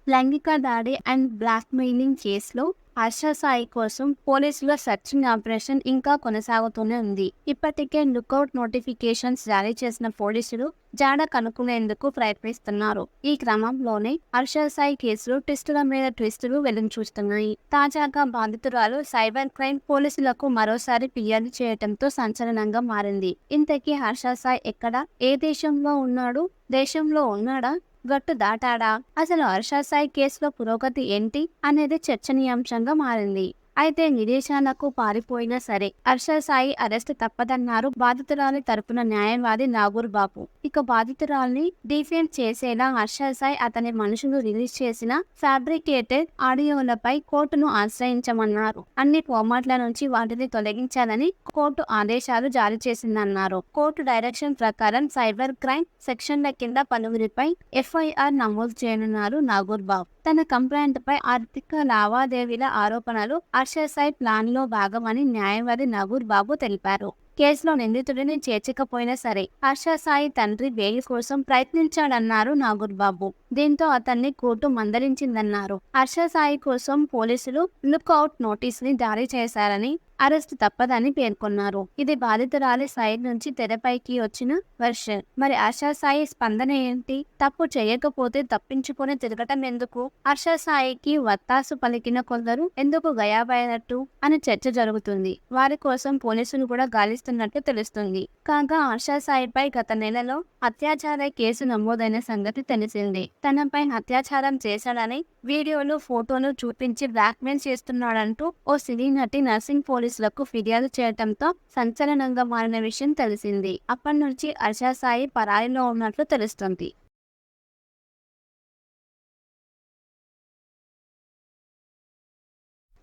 లైంగిక దాడి and blackmailing కేసులో హర్ష సాయి కోసం పోలీసుల సెర్చింగ్ ఆపరేషన్ ఇంకా కొనసాగుతూనే ఉంది. ఇప్పటికే లుకౌట్ నోటిఫికేషన్స్ జారీ చేసిన పోలీసులు జాడ కనుక్కునేందుకు ప్రయత్నిస్తున్నారు. ఈ క్రమంలోనే హర్ష సాయి కేసులో ట్విస్టుల మీద ట్విస్టులు వెలుగుచూస్తున్నాయి. తాజాగా బాధితురాలు సైబర్ క్రైమ్ పోలీసులకు మరోసారి ఫిర్యాదు చేయడంతో సంచలనంగా మారింది. ఇంతకీ హర్ష సాయి ఎక్కడ, ఏ దేశంలో ఉన్నాడు, దేశంలో ఉన్నాడా, గట్టు దాటాడా? అసలు హర్ష సాయి కేసులో పురోగతి ఏంటి అనేది చర్చనీయాంశంగా మారింది. అయితే విదేశాలకు పారిపోయినా సరే హర్ష సాయి అరెస్ట్ తప్పదన్నారు బాధితురాలి తరపున న్యాయవాది నాగూర్ బాబు. ఇక బాధితురాల్ని డిఫెండ్ చేసేలా హర్ష సాయి అతని మనుషులు రిలీజ్ చేసిన ఫ్యాబ్రికేటెడ్ ఆడియోలపై కోర్టును ఆశ్రయించమన్నారు. అన్ని ఫార్మాట్ల నుంచి వాటిని తొలగించాలని కోర్టు ఆదేశాలు జారీ చేసిందన్నారు. కోర్టు డైరెక్షన్ ప్రకారం సైబర్ క్రైమ్ సెక్షన్ల కింద పలువురిపై ఎఫ్ఐఆర్ నమోదు చేయనున్నారు నాగూర్ బాబు. తన కంప్లైంట్ పై ఆర్థిక లావాదేవీల ఆరోపణలు హర్ష సాయి ప్లాన్ లో భాగమని న్యాయవాది నాగూర్ బాబు తెలిపారు. కేసులో నిందితుడిని చేర్చకపోయినా సరే హర్ష సాయి తండ్రి బెయిల్ కోసం ప్రయత్నించాడన్నారు నాగూర్ బాబు. దీంతో అతన్ని కోర్టు మందలించిందన్నారు. హర్ష సాయి కోసం పోలీసులు లుక్అవుట్ నోటీస్ ని జారీ చేశారని, అరెస్ట్ తప్పదని పేర్కొన్నారు. ఇది బాధితురాలి సైడ్ నుంచి తెరపైకి వచ్చిన వెర్షన్. మరి హర్ష సాయి స్పందన ఏంటి? తప్పు చేయకపోతే తప్పించుకొని తిరగటం ఎందుకు? హర్ష సాయికి వత్తాసు పలికిన కొందరు ఎందుకు గయాబైనట్టు అని చర్చ జరుగుతుంది. వారి కోసం పోలీసులు కూడా గాలిస్తున్నట్టు తెలుస్తుంది. కాగా హర్ష సాయిపై గత నెలలో అత్యాచార కేసు నమోదైన సంగతి తెలిసిందే. తనపై అత్యాచారం చేశాడని వీడియోలు, ఫోటోలు చూపించి బ్లాక్మెయిల్ చేస్తున్నాడంటూ ఓ సినీ నటి నర్సింగ్ పోలీసులకు ఫిర్యాదు చేయడంతో సంచలనంగా మారిన విషయం తెలిసింది. అప్పటి నుంచి హర్ష సాయి పరారీలో ఉన్నట్లు తెలుస్తుంది.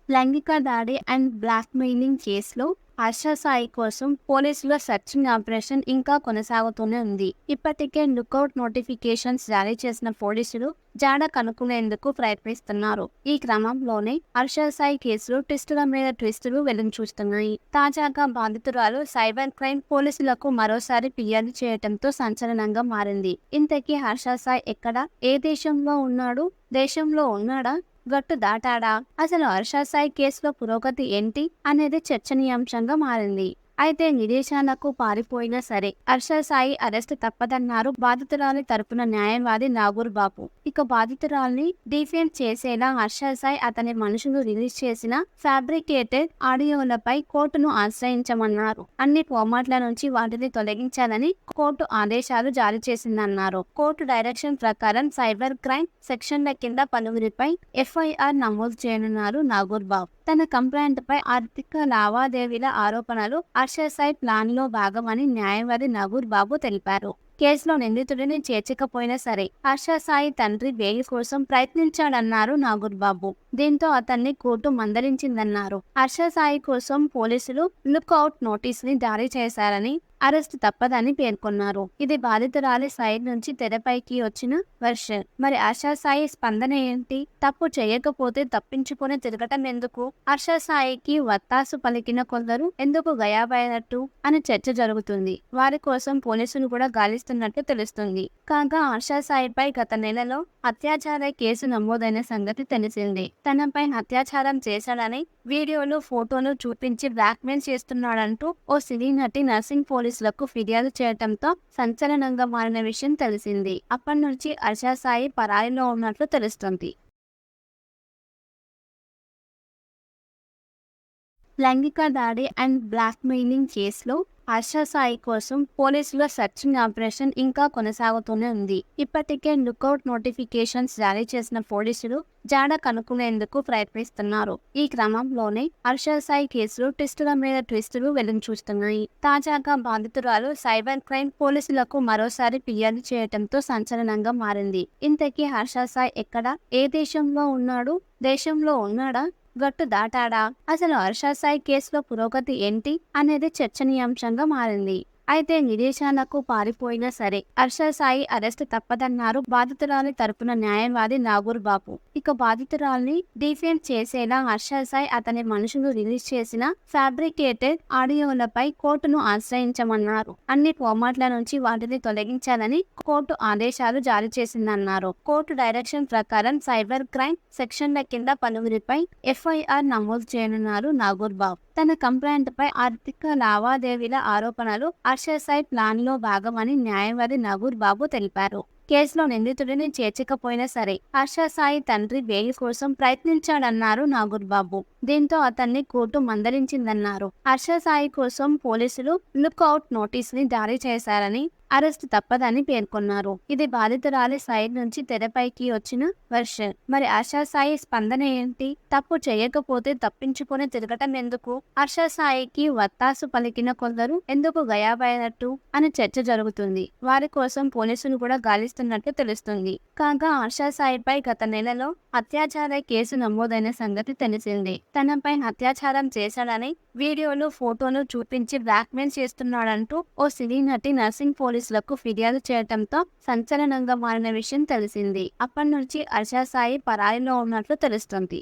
లైంగిక దాడి అండ్ బ్లాక్‌మెయిలింగ్ కేసులో హర్ష సాయి కోసం పోలీసుల సెర్చింగ్ ఆపరేషన్ ఇంకా కొనసాగుతూనే ఉంది. ఇప్పటికే లుకౌట్ నోటిఫికేషన్స్ జారీ చేసిన పోలీసులు జాడ కనుక్కునేందుకు ప్రయత్నిస్తున్నారు. ఈ క్రమంలోనే హర్ష సాయి కేసులో ట్విస్టుల మీద ట్విస్టులు వెలుగుచూస్తున్నాయి. తాజాగా బాధితురాలు సైబర్ క్రైమ్ పోలీసులకు మరోసారి ఫిర్యాదు చేయడంతో సంచలనంగా మారింది. ఇంతకీ హర్ష సాయి ఎక్కడ, ఏ దేశంలో ఉన్నాడు, దేశంలో ఉన్నాడా, గట్టు దాటాడా? అసలు హర్ష సాయి కేసులో పురోగతి ఏంటి అనేది చర్చనీయాంశంగా మారింది. అయితే విదేశాలకు పారిపోయినా సరే హర్ష సాయి అరెస్ట్ తప్పదన్నారు బాధితురాలి తరపున న్యాయవాది నాగూర్ బాబు. ఇక బాధితురాల్ని డిఫెండ్ చేసేలా హర్ష సాయి అతని మనుషులు రిలీజ్ చేసిన ఫ్యాబ్రికేటెడ్ ఆడియోలపై కోర్టును ఆశ్రయించమన్నారు. అన్ని ఫార్మాట్ల నుంచి వాటిని తొలగించాలని కోర్టు ఆదేశాలు జారీ చేసిందన్నారు. కోర్టు డైరెక్షన్ ప్రకారం సైబర్ క్రైమ్ సెక్షన్ల కింద పలువురిపై ఎఫ్ఐఆర్ నమోదు చేయనున్నారు నాగూర్ బాబు. తన కంప్లైంట్ పై ఆర్థిక లావాదేవీల ఆరోపణలు హర్ష సాయి ప్లాన్ లో భాగమని న్యాయవాది నాగూర్ బాబు తెలిపారు. కేసులో నిందితుడిని చేర్చకపోయినా సరే హర్ష సాయి తండ్రి బెయిల్ కోసం ప్రయత్నించాడన్నారు నాగూర్ బాబు. దీంతో అతన్ని కోర్టు మందలించిందన్నారు. హర్ష సాయి కోసం పోలీసులు లుక్అవుట్ నోటీస్ ని జారీ చేశారని, అరెస్ట్ తప్పదని పేర్కొన్నారు. ఇది బాధితురాలి సైడ్ నుంచి తెరపైకి వచ్చిన వెర్షన్. మరి హర్ష సాయి స్పందన ఏంటి? తప్పు చేయకపోతే తప్పించుకొని తిరగటం ఎందుకు? హర్ష సాయికి వత్తాసు పలికిన కొందరు ఎందుకు గయాబైనట్టు అని చర్చ జరుగుతుంది. వారి కోసం పోలీసులు కూడా గాలిస్తున్నట్టు తెలుస్తుంది. కాగా హర్ష సాయిపై గత నెలలో అత్యాచార కేసు నమోదైన సంగతి తెలిసిందే. తనపై అత్యాచారం చేశాడని వీడియోలు, ఫోటోలు చూపించి బ్లాక్మెయిల్ చేస్తున్నాడంటూ ఓ సినీ నటి నర్సింగ్ పోలీసులకు ఫిర్యాదు చేయడంతో సంచలనంగా మారిన విషయం తెలిసింది. అప్పటి నుంచి హర్ష సాయి పరారీలో ఉన్నట్లు తెలుస్తుంది. లైంగిక దాడి అండ్ బ్లాక్‌మెయిలింగ్ కేసులో హర్ష సాయి కోసం పోలీసుల సెర్చింగ్ ఆపరేషన్ ఇంకా కొనసాగుతూనే ఉంది. ఇప్పటికే లుకౌట్ నోటిఫికేషన్స్ జారీ చేసిన పోలీసులు జాడ కనుక్కునేందుకు ప్రయత్నిస్తున్నారు. ఈ క్రమంలోనే హర్ష సాయి కేసులో ట్విస్టుల మీద ట్విస్టులు వెలుగుచూస్తున్నాయి. తాజాగా బాధితురాలు సైబర్ క్రైమ్ పోలీసులకు మరోసారి ఫిర్యాదు చేయడంతో సంచలనంగా మారింది. ఇంతకీ హర్ష సాయి ఎక్కడ, ఏ దేశంలో ఉన్నాడు, దేశంలో ఉన్నాడా, గట్టు దాటాడా? అసలు హర్ష సాయి కేసులో పురోగతి ఏంటి అనేది చర్చనీయాంశంగా మారింది. అయితే విదేశాలకు పారిపోయినా సరే హర్ష సాయి అరెస్ట్ తప్పదన్నారు బాధితురాలి తరపున న్యాయవాది నాగూర్ బాబు. ఇక బాధితురాల్ని డిఫేమ్ చేసేలా హర్ష సాయి అతని మనుషులు రిలీజ్ చేసిన ఫ్యాబ్రికేటెడ్ ఆడియోలపై కోర్టును ఆశ్రయించమన్నారు. అన్ని ఫార్మాట్ల నుంచి వాటిని తొలగించాలని కోర్టు ఆదేశాలు జారీ చేసిందన్నారు. కోర్టు డైరెక్షన్ ప్రకారం సైబర్ క్రైమ్ సెక్షన్ల కింద పలువురిపై ఎఫ్ఐఆర్ నమోదు చేయనున్నారు నాగూర్ బాబు. తన కంప్లైంట్ పై ఆర్థిక లావాదేవీల ఆరోపణలు హర్ష సాయి ప్లాన్ లో భాగమని న్యాయవాది నాగూర్ బాబు తెలిపారు. కేసులో నిందితుడిని చేర్చకపోయినా సరే హర్ష సాయి తండ్రి బెయిల్ కోసం ప్రయత్నించాడన్నారు నాగూర్ బాబు. దీంతో అతన్ని కోర్టు మందలించిందన్నారు. హర్ష సాయి కోసం పోలీసులు లుక్అవుట్ నోటీస్ ని జారీ చేశారని, అరెస్ట్ తప్పదని పేర్కొన్నారు. ఇది బాధితురాలి సైడ్ నుంచి తెరపైకి వచ్చిన వెర్షన్. మరి హర్ష సాయి స్పందన ఏంటి? తప్పు చేయకపోతే తప్పించుకొని తిరగటం ఎందుకు? హర్ష సాయికి వత్తాసు పలికిన కొందరు ఎందుకు గయాబైనట్టు అని చర్చ జరుగుతుంది. వారి కోసం పోలీసులు కూడా గాలిస్తున్నట్టు తెలుస్తుంది. కాగా హర్ష సాయిపై గత నెలలో అత్యాచార కేసు నమోదైన సంగతి తెలిసిందే. తనపై అత్యాచారం చేశాడని వీడియోలు, ఫోటోలు చూపించి బ్లాక్మెయిల్ చేస్తున్నాడంటూ ఓ సినీ నటి నర్సింగ్ పోలీసులకు ఫిర్యాదు చేయడంతో సంచలనంగా మారిన విషయం తెలిసింది. అప్పటి నుంచి హర్ష సాయి పరారీలో ఉన్నట్లు తెలుస్తుంది.